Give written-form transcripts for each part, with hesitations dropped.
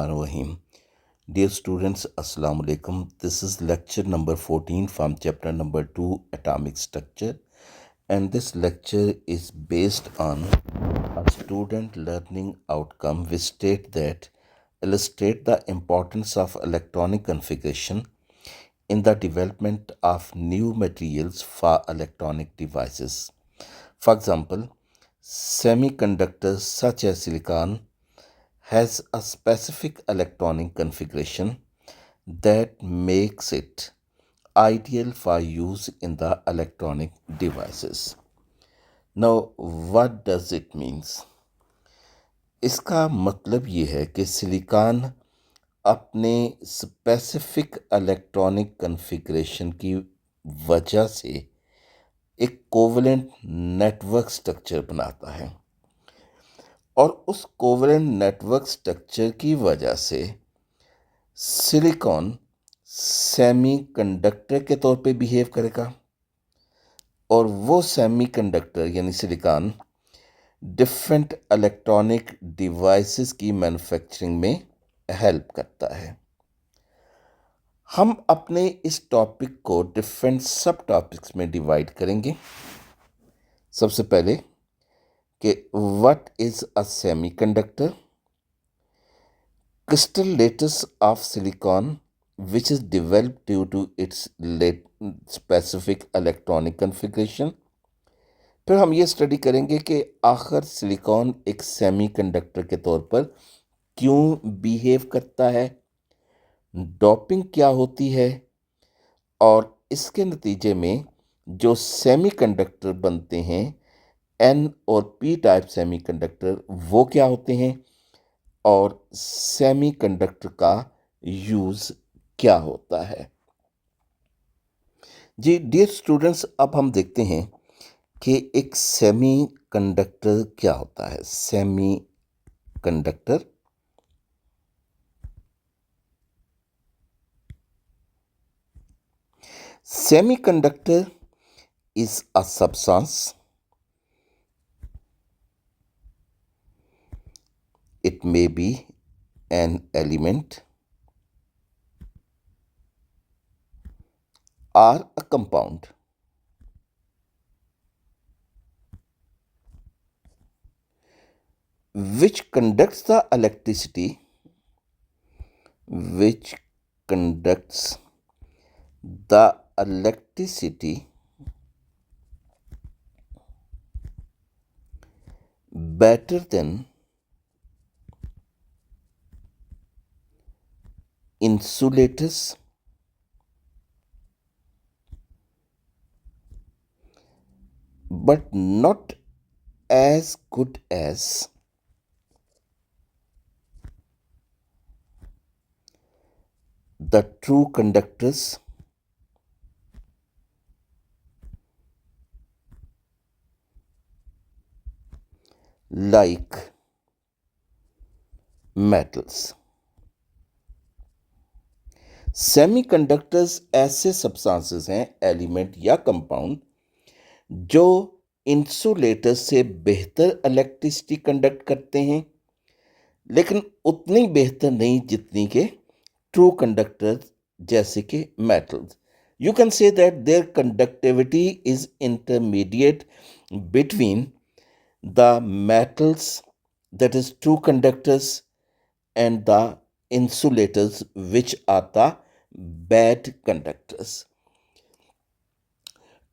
Rahim. Dear students, Assalamu alaikum. This is lecture number 14 from chapter number 2, Atomic Structure. And this lecture is based on a student learning outcome which state that illustrate the importance of electronic configuration in the development of new materials for electronic devices. For example, semiconductors such as silicon has a specific electronic configuration that makes it ideal for use in the electronic devices. Now, what does it means? इसका मतलब ये है कि silicon अपने specific electronic configuration की वजह से एक कोवलेंट नेटवर्क स्ट्रक्चर बनाता है और उस कोवलेंट नेटवर्क स्ट्रक्चर की वजह से सिलिकॉन सेमीकंडक्टर के तौर पे बिहेव करेगा और वो सेमीकंडक्टर यानी सिलिकॉन डिफरेंट इलेक्ट्रॉनिक डिवाइसेस की मैन्युफैक्चरिंग में हेल्प करता है। हम अपने इस टॉपिक को डिफरेंट सब टॉपिक्स में डिवाइड करेंगे। सबसे पहले कि what is a semiconductor, crystal lattice of silicon which is developed due to its specific electronic configuration। फिर हम ये स्टडी करेंगे कि आखिर सिलिकॉन एक सेमीकंडक्टर के तौर पर क्यों बिहेव करता है, डोपिंग क्या होती है और इसके नतीजे में जो सेमीकंडक्टर बनते हैं एन और पी टाइप सेमीकंडक्टर वो क्या होते हैं और सेमीकंडक्टर का यूज क्या होता है। जी डियर स्टूडेंट्स, अब हम देखते हैं कि एक सेमीकंडक्टर क्या होता है। Semiconductor semiconductor is a substance. It may be an element or a compound which conducts the electricity better than insulators but not as good as the true conductors like metals। Semiconductors ऐसे substances हैं, element या compound, जो insulator से बेहतर electricity conduct करते हैं लेकिन उतनी बेहतर नहीं जितनी के ट्रू कंडक्टर जैसे कि metals. You can say that their conductivity is intermediate between the metals, that is true conductors, and the insulators, which are the bad conductors।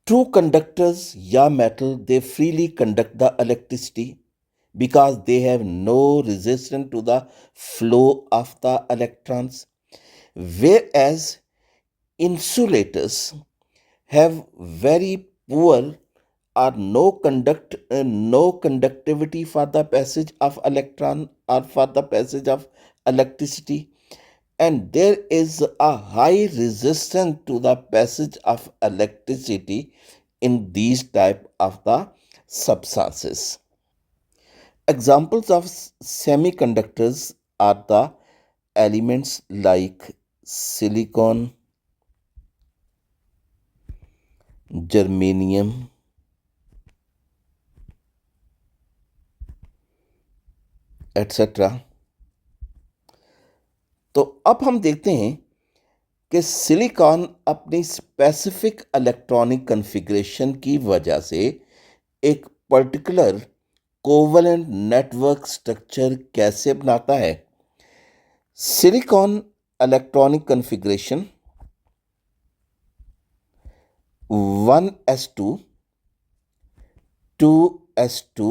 True conductors या metal, they freely conduct the electricity because they have no resistance to the flow of the electrons, whereas insulators have very poor or no conductivity for the passage of electron or for the passage of electricity, and there is a high resistance to the passage of electricity in these type of the substances। Examples of semiconductors are the elements like silicon, germanium, etc. तो अब हम देखते हैं कि silicon अपनी specific electronic configuration की वजह से एक पर्टिकुलर कोवलेंट नेटवर्क स्ट्रक्चर कैसे बनाता है। Silicon electronic configuration 1s2 2s2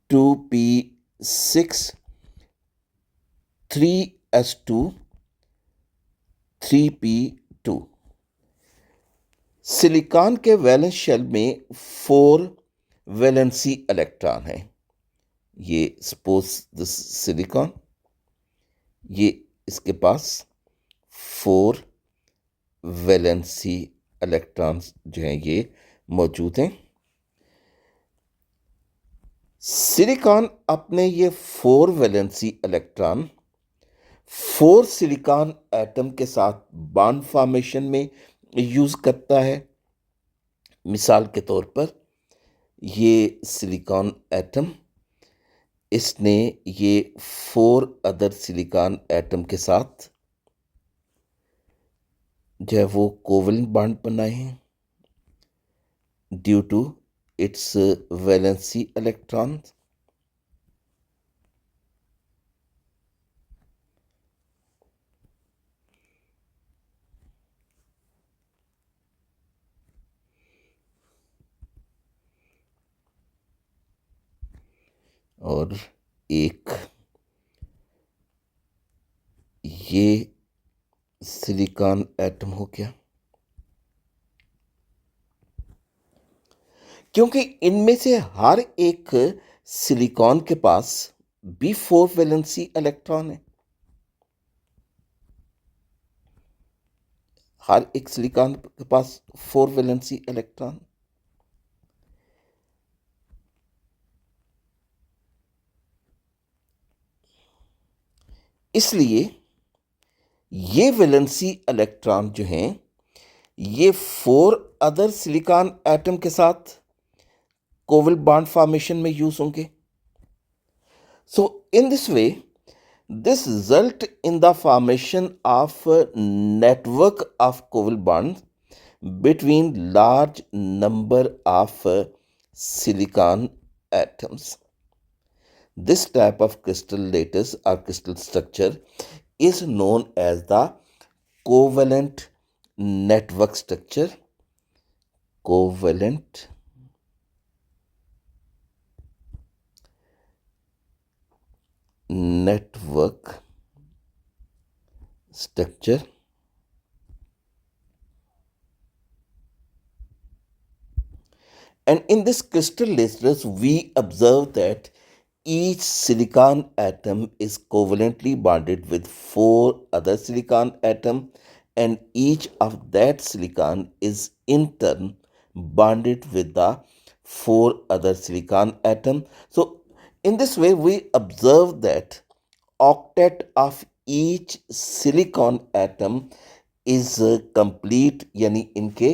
2p6 3s2 3p2। Silicon के वैलेंस शेल में 4 वैलेंसी इलेक्ट्रॉन है। ये सपोज दिस सिलिकॉन, ये इसके पास 4 वैलेंसी इलेक्ट्रॉन्स जो हैं ये मौजूद हैं। सिलिकॉन अपने ये 4 वैलेंसी इलेक्ट्रॉन 4 सिलिकॉन एटम के साथ बॉन्ड फॉर्मेशन में यूज करता है। मिसाल के तौर पर ये सिलिकॉन एटम, इसने ये 4 अदर सिलिकॉन एटम के साथ जो है वो कोवलेंट बॉन्ड बनाए हैं due to its valency electrons. और एक ये सिलिकॉन एटम हो गया। क्योंकि इनमें से हर एक सिलिकॉन के पास भी 4 वैलेंसी इलेक्ट्रॉन है। हर एक सिलिकॉन के पास 4 वैलेंसी इलेक्ट्रॉन। इसलिए ये वैलेंसी इलेक्ट्रॉन जो हैं ये 4 अदर सिलिकॉन एटम के साथ कोवल बॉन्ड फॉर्मेशन में यूज होंगे। So in this way this result in the formation of a network of covalent bonds between large number of silicon atoms. This type of crystal lattice or crystal structure is known as the covalent network structure. Covalent network structure. And in this crystal lattice, we observe that each silicon atom is covalently bonded with 4 other silicon atom, and each of that silicon is in turn bonded with the 4 other silicon atom. So in this way we observe that octet of each silicon atom is complete, यानी इनके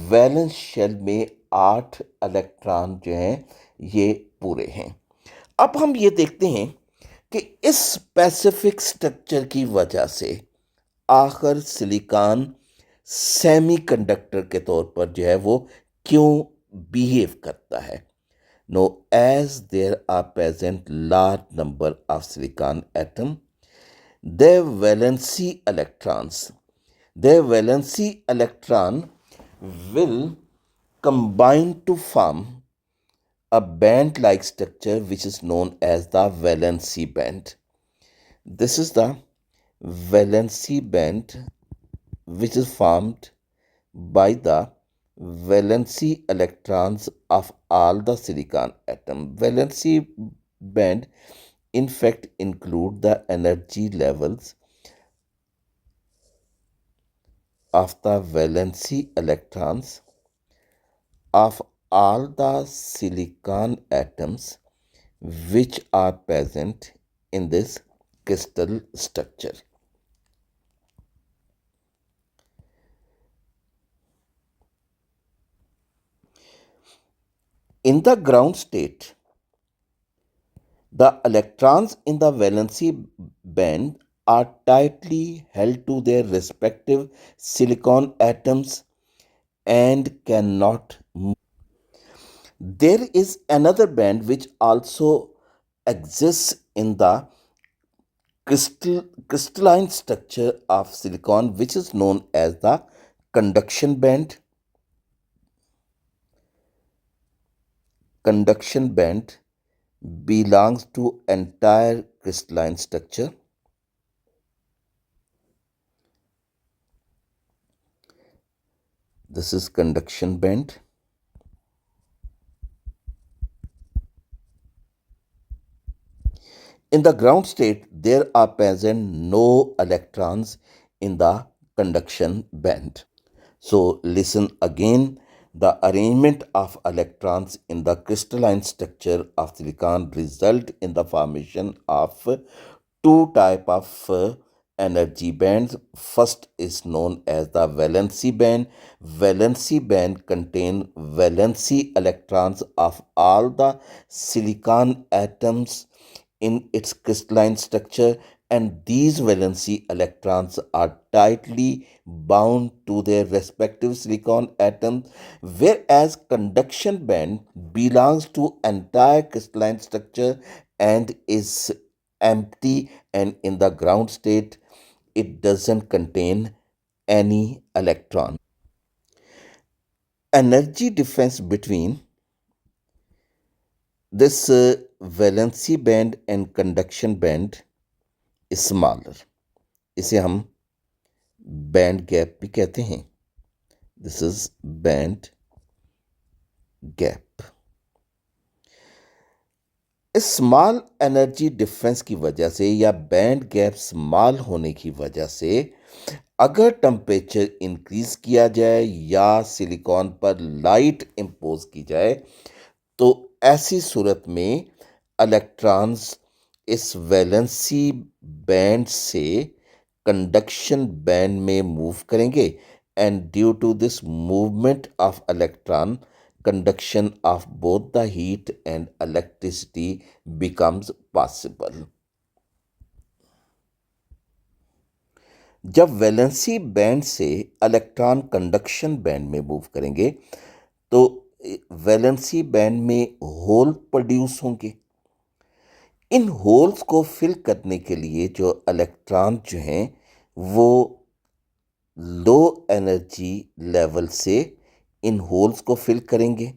valence shell में 8 electron जो हैं ये पूरे हैं। अब हम ये देखते हैं कि इस स्पेसिफिक स्ट्रक्चर की वजह से आखिर सिलिकॉन सेमीकंडक्टर के तौर पर जो है वो क्यों बिहेव करता है। No as there are present large number of silicon atom, their valency electrons their valency electron will combine to form a band like structure which is known as the valency band. This is the valency band which is formed by the valency electrons of all the silicon atom. Valency band in fact include the energy levels of the valency electrons of all the silicon atoms which are present in this crystal structure. In the ground state, the electrons in the valency band are tightly held to their respective silicon atoms and cannot move. There is another band which also exists in the crystalline structure of silicon, which is known as the conduction band. Conduction band belongs to entire crystalline structure. This is conduction band. In the ground state, there are present no electrons in the conduction band. So listen again. The arrangement of electrons in the crystalline structure of silicon result in the formation of two type of energy bands. First is known as the valency band. Valency band contain valency electrons of all the silicon atoms in its crystalline structure, and these valency electrons are tightly bound to their respective silicon atoms, whereas conduction band belongs to entire crystalline structure and is empty, and in the ground state it doesn't contain any electron. Energy difference between this valency band and conduction band is smaller. इसे हम band gap भी कहते हैं. This is band gap. इस small energy difference की वजह से या बैंड गैप स्मॉल होने की वजह से अगर टेम्परेचर इंक्रीज किया जाए या सिलिकॉन पर लाइट इम्पोज की जाए तो ऐसी सूरत में इलेक्ट्रॉन्स इस वैलेंसी बैंड से कंडक्शन बैंड में मूव करेंगे, and due to this movement of electron conduction of both the heat and electricity becomes possible. जब वैलेंसी बैंड से इलेक्ट्रॉन कंडक्शन बैंड में मूव करेंगे तो वैलेंसी बैंड में होल प्रोड्यूस होंगे. इन होल्स को फिल करने के लिए जो इलेक्ट्रॉन जो हैं वो लो एनर्जी लेवल से इन होल्स को फिल करेंगे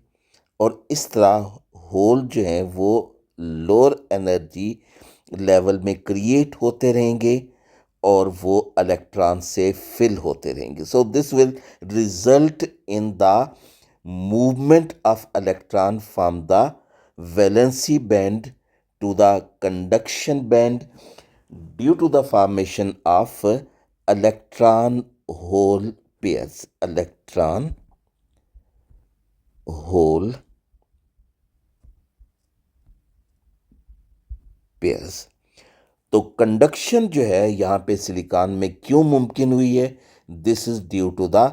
और इस तरह होल जो हैं वो लोअर एनर्जी लेवल में क्रिएट होते रहेंगे और वो इलेक्ट्रॉन से फिल होते रहेंगे. So this will result in the movement of electron from the valency band to the conduction band due to the formation of electron hole pairs. Electron hole pairs. तो conduction जो है यहाँ पे silicon में क्यों मुमकिन हुई है? This is due to the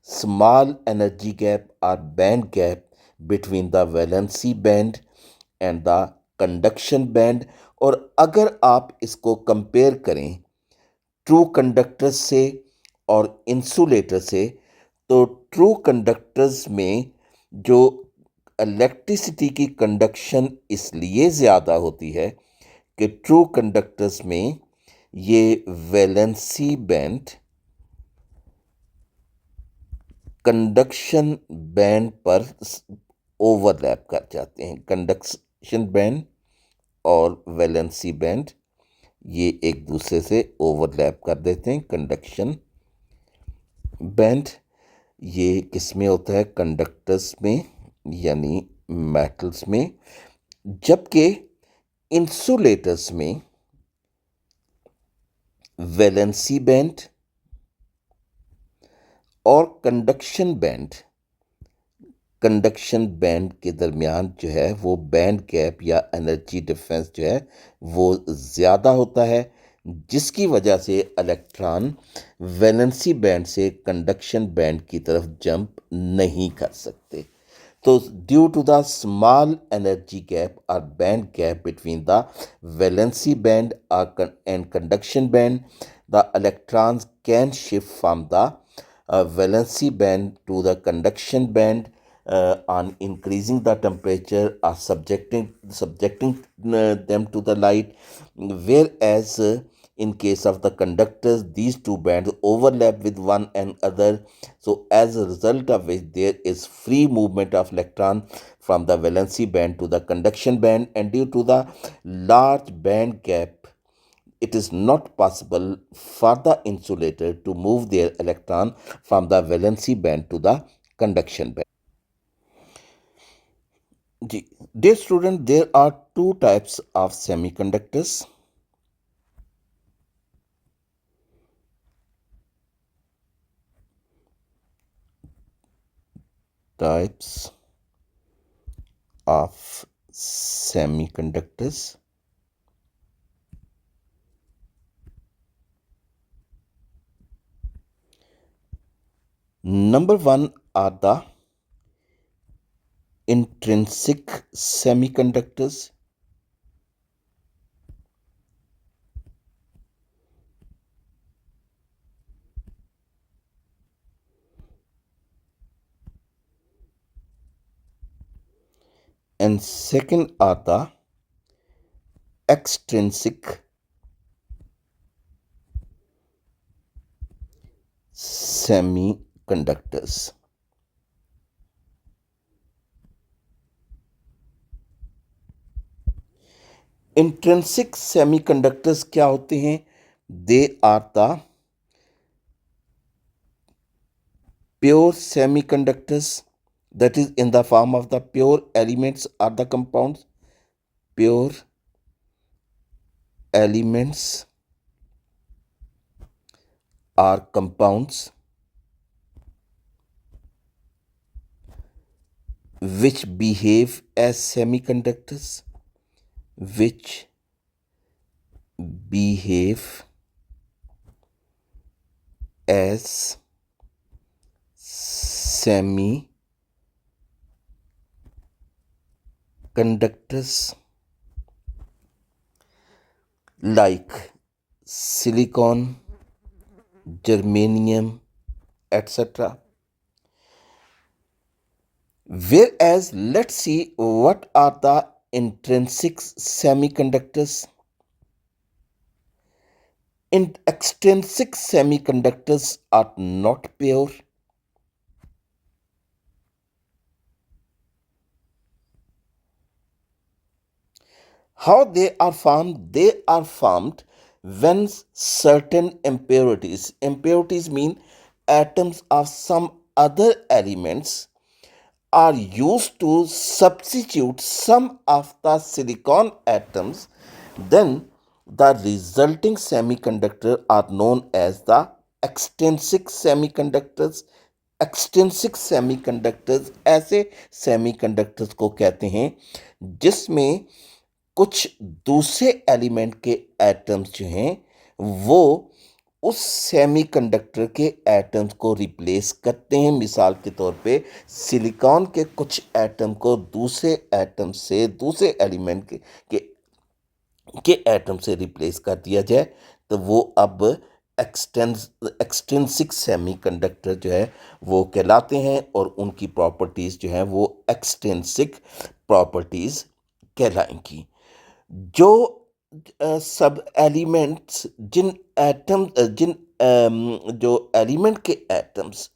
small energy gap और band gap between the valency band and the conduction band. और अगर आप इसको कंपेयर करें ट्रू कंडक्टर्स से और इंसुलेटर से तो ट्रू कंडक्टर्स में जो इलेक्ट्रिसिटी की कंडक्शन इसलिए ज़्यादा होती है कि ट्रू कंडक्टर्स में ये वैलेंसी बैंड कंडक्शन बैंड पर ओवरलैप कर जाते हैं. कंडक्शन बैंड और वैलेंसी बैंड ये एक दूसरे से ओवरलैप कर देते हैं. कंडक्शन बैंड ये किस में होता है? कंडक्टर्स में यानी मेटल्स में, जबकि इंसुलेटर्स में वैलेंसी बैंड और कंडक्शन बैंड के दरमियान जो है वो बैंड गैप या एनर्जी डिफरेंस जो है वो ज़्यादा होता है, जिसकी वजह से इलेक्ट्रॉन वैलेंसी बैंड से कंडक्शन बैंड की तरफ जंप नहीं कर सकते. So, due to the small energy gap or band gap between the valency band and conduction band, the electrons can shift from the valency band to the conduction band on increasing the temperature or subjecting them to the light, whereas in case of the conductors, these two bands overlap with one another. So as a result of which, there is free movement of electron from the valency band to the conduction band, and due to the large band gap, it is not possible for the insulator to move their electron from the valency band to the conduction band. Dear student, there are two types of semiconductors. Types of semiconductors. Number one are the intrinsic semiconductors. And second are the extrinsic semiconductors. Intrinsic semiconductors क्या होते हैं? They are the pure semiconductors, that is in the form of the pure elements or the compounds. Pure elements are compounds which behave as semiconductors, which behave as semiconductors, like silicon, germanium, etc. Whereas, let's see what are the intrinsic semiconductors. Extrinsic semiconductors are not pure. How they are formed? They are formed when certain impurities mean atoms of some other elements, are used to substitute some of the silicon atoms, then the resulting semiconductor are known as the extrinsic semiconductors. Extrinsic semiconductors ऐसे semiconductors को कहते हैं जिसमें कुछ दूसरे element के atoms जो हैं वो उस सेमीकंडक्टर के एटम्स को रिप्लेस करते हैं। मिसाल के तौर पे सिलिकॉन के कुछ एटम को दूसरे एटम से, दूसरे एलिमेंट के एटम से रिप्लेस कर दिया जाए तो वो अब एक्सटेंसिक सेमीकंडक्टर जो है वो कहलाते हैं, और उनकी प्रॉपर्टीज़ जो है वो एक्सटेंसिक प्रॉपर्टीज़ कहलाएंगी। जो सब एलिमेंट्स जो एलिमेंट के एटम्स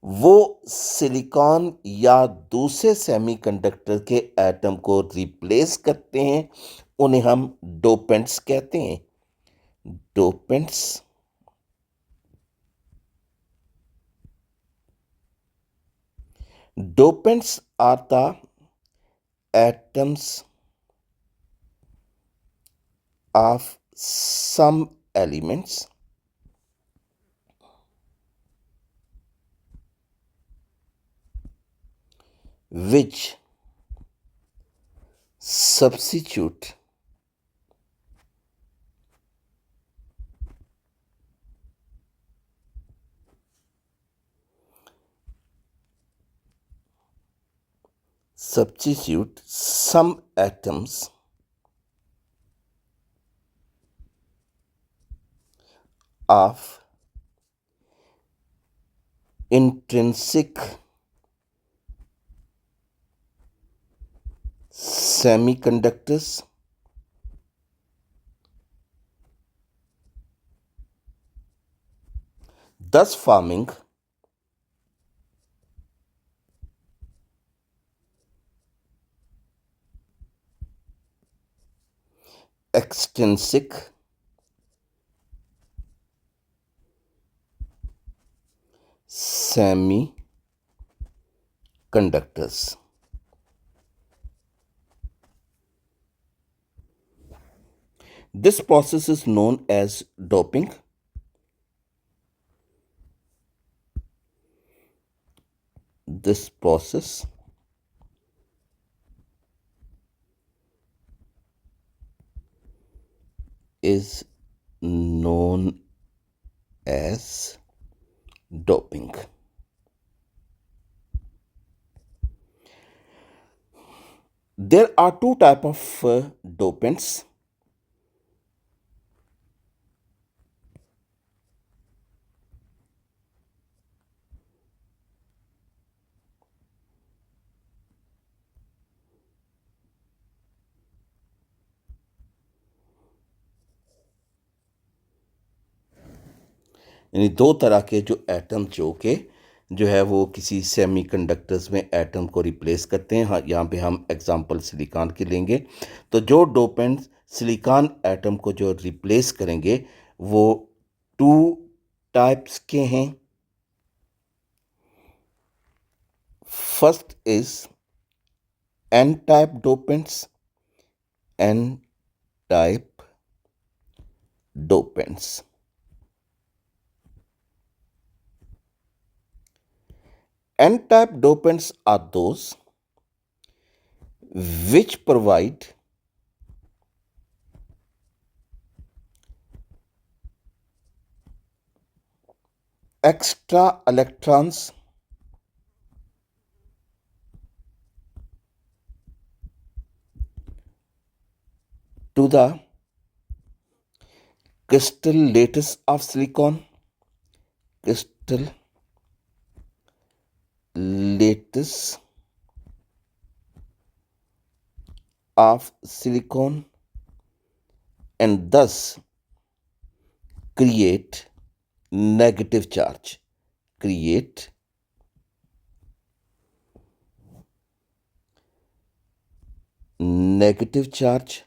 वो सिलिकॉन या दूसरे सेमीकंडक्टर के एटम को रिप्लेस करते हैं, उन्हें हम डोपेंट्स कहते हैं। Dopants Dopants are the atoms of some elements which substitute substitute some atoms of intrinsic semiconductors thus forming extrinsic semiconductors. This process is known as doping. This process is known as doping. There are two types of dopants. यानी दो तरह के जो atom जो है वो किसी semiconductors में एटम को रिप्लेस करते हैं। हाँ, यहाँ पे हम एग्जांपल सिलिकॉन की लेंगे। तो जो डोपेंट सिलिकॉन एटम को जो रिप्लेस करेंगे वो टू टाइप्स के हैं। First is N type dopants. N type dopants N-type dopants are those which provide extra electrons to the crystal lattice of silicon. Crystal lattice of silicon and thus create negative charge. Create negative charge.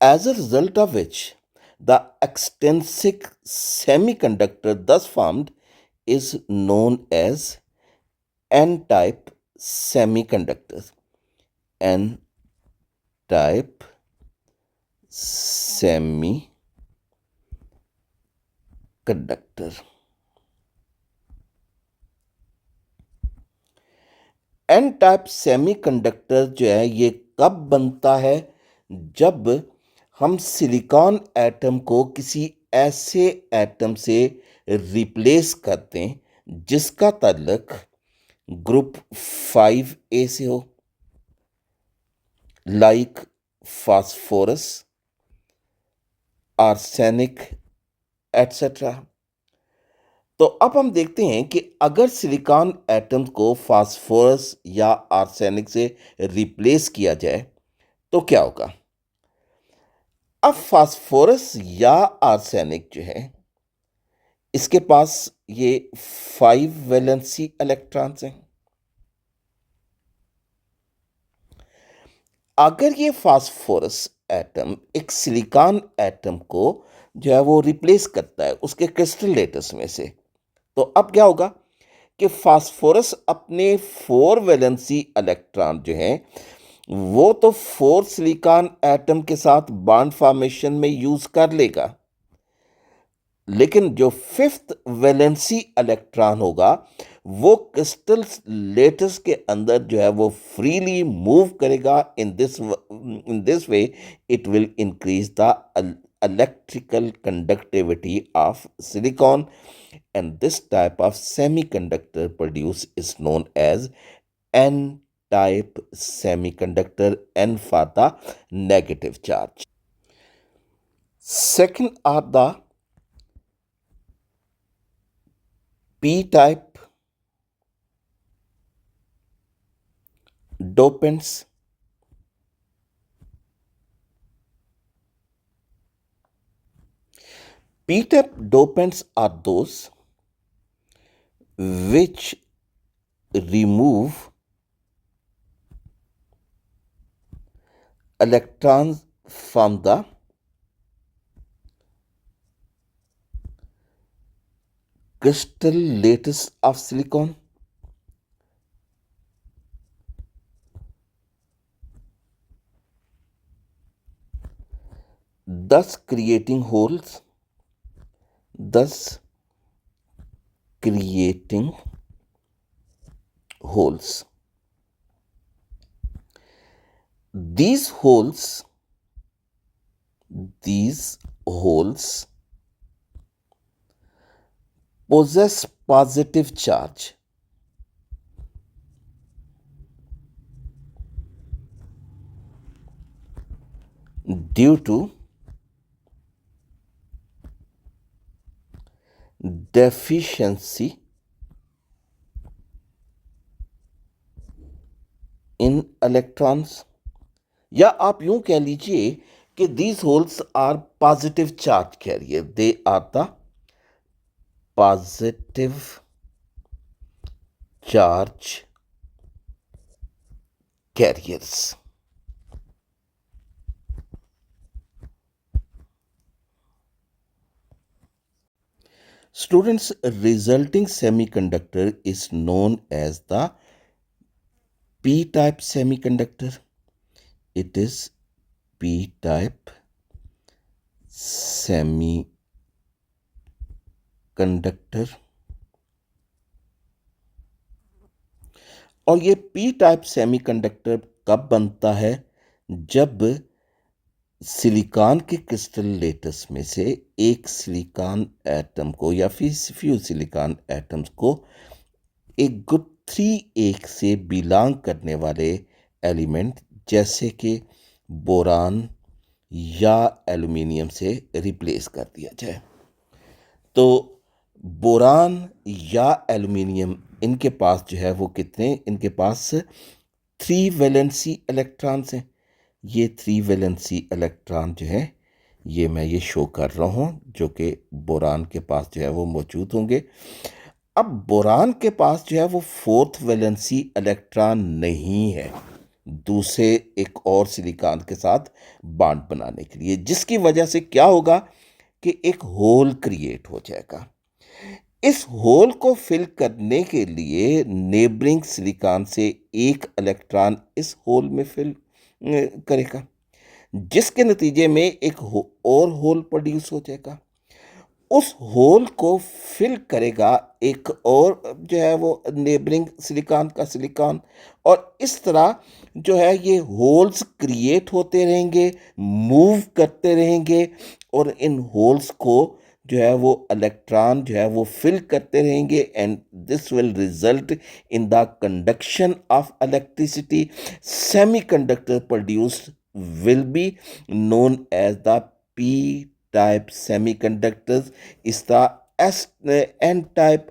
As a result of which, the extrinsic semiconductor thus formed is known as N-type semiconductor. N-type semiconductor. N type semiconductor जो है ये कब बनता है? जब हम silicon atom को किसी ऐसे एटम से रिप्लेस करते हैं जिसका ताल्लुक ग्रुप 5A से हो, लाइक फास्फोरस, आर्सेनिक एटसेट्रा। तो अब हम देखते हैं कि अगर सिलिकॉन एटम को फास्फोरस या आर्सेनिक से रिप्लेस किया जाए तो क्या होगा? अब फास्फोरस या आर्सेनिक जो है इसके पास ये 5 वैलेंसी इलेक्ट्रॉन्स हैं। अगर ये फास्फोरस एटम एक सिलिकॉन एटम को जो है वो रिप्लेस करता है उसके क्रिस्टल लेटस में से, तो अब क्या होगा कि फास्फोरस अपने 4 वैलेंसी इलेक्ट्रॉन जो हैं वो तो 4 सिलिकॉन एटम के साथ बॉन्ड फॉर्मेशन में यूज कर लेगा, लेकिन जो 5th वैलेंसी इलेक्ट्रॉन होगा वो क्रिस्टल लेटिस के अंदर जो है वो फ्रीली मूव करेगा। इन this way it will increase the electrical conductivity of silicon, and this type of semiconductor produced is known as N type semiconductor, N for the negative charge. Second are the P type dopants. P type dopants are those which remove electrons from the crystal lattice of silicon. Thus creating holes, thus creating holes. These holes, these holes possess positive charge due to deficiency in electrons, या आप यूं कह लीजिए कि these holes are positive charge carrier. They are the positive charge carriers. Students, resulting semiconductor is known as the P-type semiconductor. It is P-type semiconductor. और ये P type semiconductor कब बनता है? जब सिलिकॉन के क्रिस्टल लेटस में से एक सिलिकॉन एटम को या फिर फ्यू सिलिकॉन एटम्स को एक ग्रुप 3 से बिलोंग करने वाले एलिमेंट जैसे कि बोरान या एल्यूमिनियम से रिप्लेस कर दिया जाए। तो बोरान या एल्यूमिनियम, इनके पास जो है वो कितने, इनके पास 3 वैलेंसी इलेक्ट्रॉन्स हैं। ये 3 वैलेंसी इलेक्ट्रॉन जो है ये मैं ये शो कर रहा हूँ, जो कि बोरान के पास जो है वो मौजूद होंगे। अब बोरान के पास जो है वो 4th वैलेंसी इलेक्ट्रॉन नहीं है दूसरे एक और सिलिकॉन के साथ बॉन्ड बनाने के लिए, जिसकी वजह से क्या होगा कि एक होल क्रिएट हो जाएगा। इस होल को फिल करने के लिए नेबरिंग सिलिकॉन से एक इलेक्ट्रॉन इस होल में फिल करेगा, जिसके नतीजे में एक और होल प्रोड्यूस हो जाएगा। उस होल को फिल करेगा एक और जो है वो नेबरिंग सिलिकॉन का सिलिकॉन, और इस तरह जो है ये होल्स क्रिएट होते रहेंगे, मूव करते रहेंगे, और इन होल्स को जो है वो इलेक्ट्रॉन जो है वो फिल करते रहेंगे, and this will result in the conduction of electricity. Semiconductor produced will be known as the p-type semiconductors, इस तरह n-type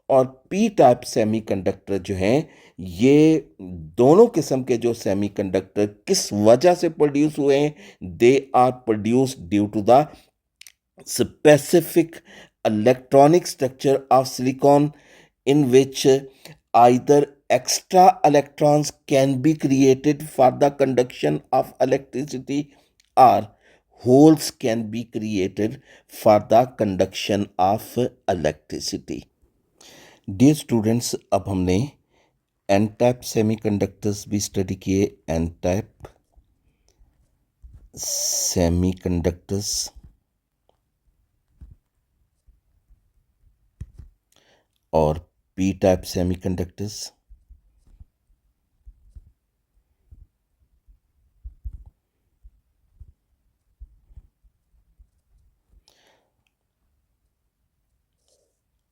और p-type सेमीकंडक्टर जो हैं, ये दोनों किस्म के जो सेमीकंडक्टर किस वजह से प्रोड्यूस हुए हैं? They are produced due to the specific electronic structure of silicon, in which either extra electrons can be created for the conduction of electricity, or holes can be created for the conduction of electricity. Dear students, अब हमने N type semiconductors भी study किए, N type semiconductors और P type semiconductors.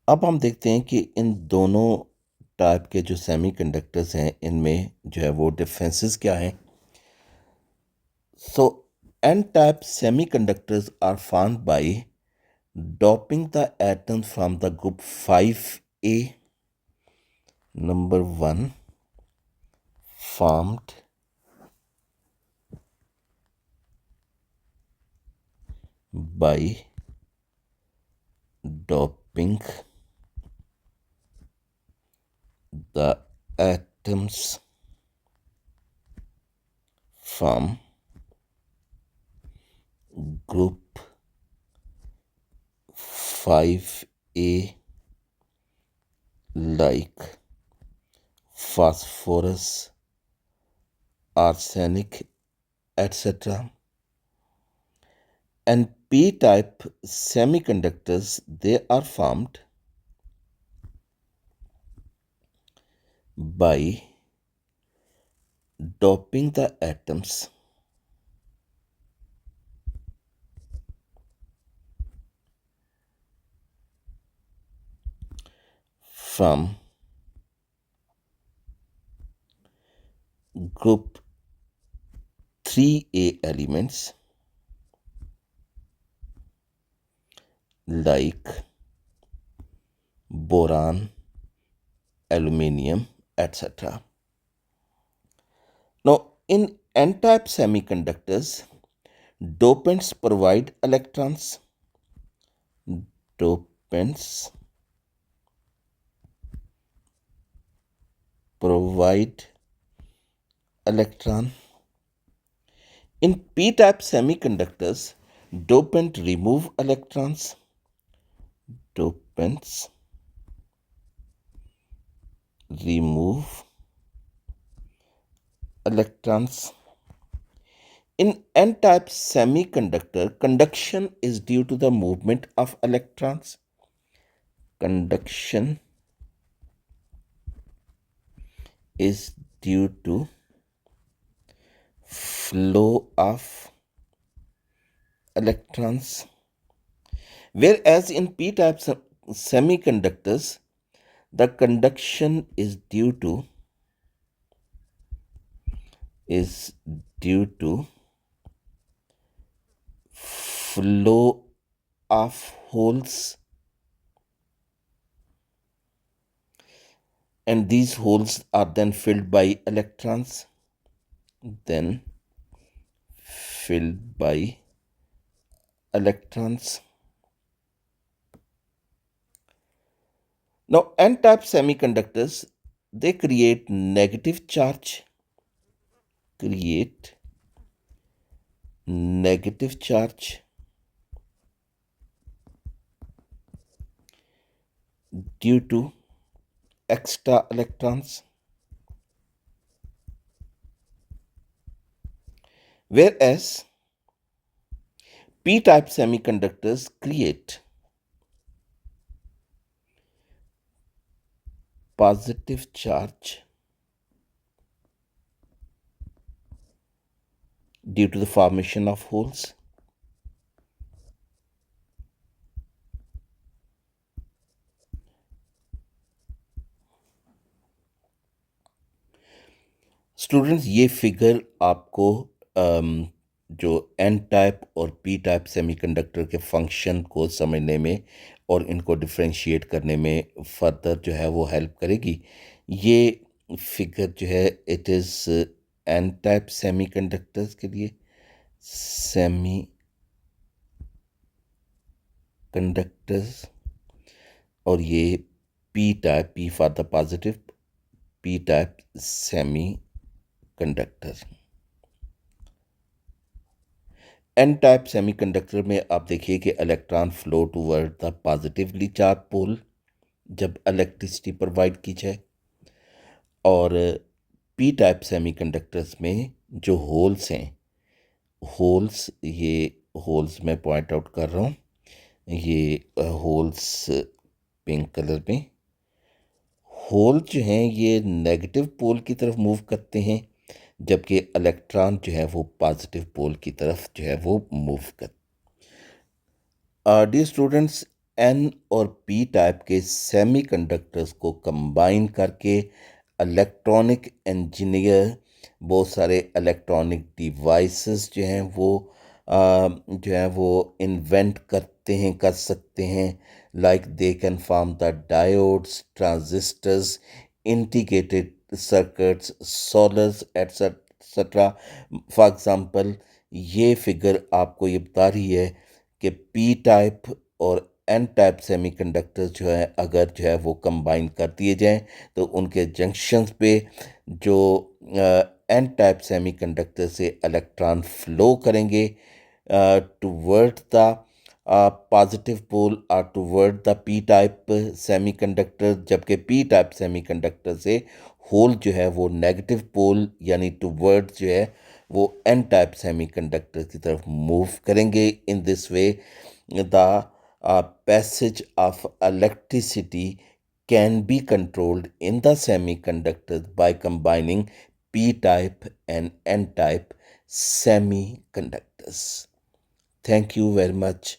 अब हम देखते हैं कि इन दोनों टाइप के जो सेमीकंडक्टर्स हैं इनमें जो है वो डिफरेंसेस क्या हैं. So n-type semiconductors are formed by doping the atoms from the group 5a. Number 1, formed by doping the atoms from group 5a like phosphorus, arsenic, etc. And p-type semiconductors, they are formed by doping the atoms from group 3a elements like boron, aluminium, etc. Now, in n-type semiconductors, dopants provide electrons. Dopants provide electron. In p-type semiconductors, dopant remove electrons. Dopants remove electrons. In n-type semiconductor, conduction is due to the movement of electrons. Conduction is due to flow of electrons. Whereas in p-type semiconductors, the conduction is due to flow of holes, and these holes are then filled by electrons. Now, n-type semiconductors, they create negative charge due to extra electrons, whereas p-type semiconductors create positive charge due to the formation of holes. Students, ये figure आपको जो N type और P type semiconductor के function को समझने में और इनको डिफरेंशिएट करने में फर्दर जो है वो हेल्प करेगी. ये फिगर जो है it is N type semiconductors के लिए, सेमी कंडक्टर्स, और ये P type, P for the positive, P type semiconductor. N type semiconductor में आप देखिए कि electron flow toward the positively charge pole जब इलेक्ट्रिसिटी प्रोवाइड की जाए, और पी टाइप सेमीकंडक्टर्स में जो होल्स हैं, होल्स, ये होल्स मैं पॉइंट आउट कर रहा हूँ, ये होल्स पिंक कलर में, होल जो हैं ये नेगेटिव पोल की तरफ मूव करते हैं, जबकि इलेक्ट्रॉन जो है वो पॉजिटिव पोल की तरफ जो है वो मूव कर. डियर स्टूडेंट्स, एन और पी टाइप के सेमीकंडक्टर्स को कंबाइन करके इलेक्ट्रॉनिक इंजीनियर बहुत सारे इलेक्ट्रॉनिक डिवाइसेस जो हैं वो इन्वेंट करते हैं, कर सकते हैं। Like they can form the diodes, transistors, integrated circuits, scholars etcetera. For example, ये फिगर आपको ये बता रही है कि पी टाइप और एन टाइप सेमीकंडक्टर्स जो है, अगर जो है वो कंबाइन कर दिए जाएं तो उनके जंक्शंस पे जो एन टाइप सेमीकंडक्टर से इलेक्ट्रॉन फ्लो करेंगे टुवर्ड द पॉजिटिव पोल और toward the P type semiconductor, जबकि पी टाइप सेमीकंडक्टर से होल जो है वो नेगेटिव पोल यानी टुवर्ड जो है वो एन टाइप सेमीकंडक्टर की तरफ मूव करेंगे। इन this way the passage of electricity can be controlled in the semiconductors by combining p-type and n-type semiconductors. Thank you very much.